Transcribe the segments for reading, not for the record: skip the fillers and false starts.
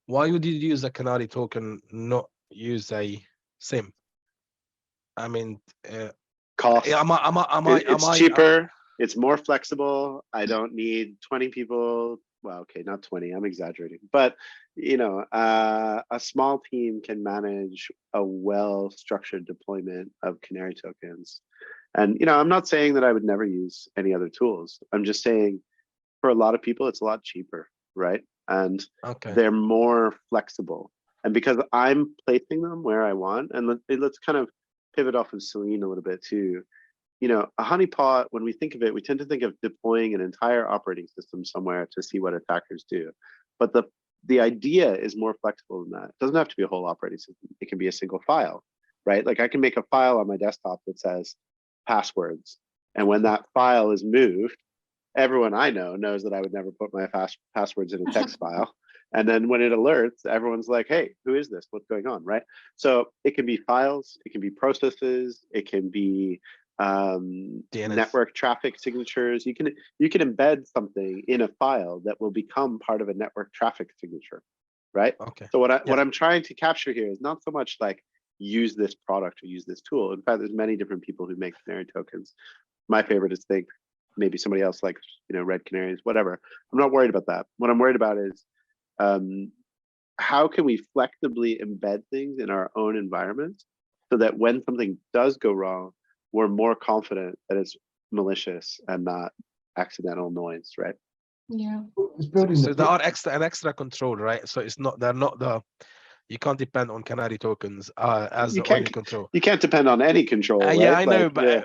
Why would you use a Canary token, not use a SIM? I mean, Cost. It's cheaper. It's more flexible. I don't need 20 people. Well, okay, not 20. I'm exaggerating, but you know, a small team can manage a well-structured deployment of Canarytokens. And you know, I'm not saying that I would never use any other tools. I'm just saying, for a lot of people, it's a lot cheaper, right? And they're more flexible. And because I'm placing them where I want, and let's kind of pivot off of Selene a little bit too. You know, a honeypot, when we think of it, we tend to think of deploying an entire operating system somewhere to see what attackers do. But the idea is more flexible than that. It doesn't have to be a whole operating system. It can be a single file, right? Like I can make a file on my desktop that says passwords. And when that file is moved, everyone I know knows that I would never put my passwords in a text file. And then when it alerts, everyone's like, hey, who is this? What's going on, right? So it can be files, it can be processes, it can be network traffic signatures. You can embed something in a file that will become part of a network traffic signature, right? So what I'm trying to capture here is not so much like use this product or use this tool. In fact, there's many different people who make Canarytokens. My favorite is Think. Maybe somebody else likes, you know, Red Canaries, whatever. I'm not worried about that. What I'm worried about is how can we flexibly embed things in our own environment so that when something does go wrong, we're more confident that it's malicious and not accidental noise, right? Yeah. So there are an extra control, right? So it's not, they're not the, you can't depend on Canarytokens as the only control. You can't depend on any control, right? Yeah, I know, but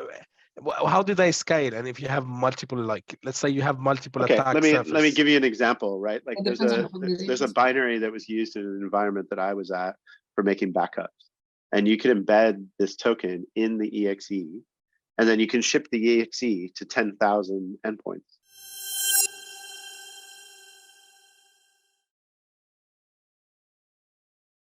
how do they scale? And if you have multiple, like, let's say you have multiple attack surfaces. Let me give you an example, right? Like there's a binary that was used in an environment that I was at for making backups. And you can embed this token in the EXE, and then you can ship the EXE to 10,000 endpoints.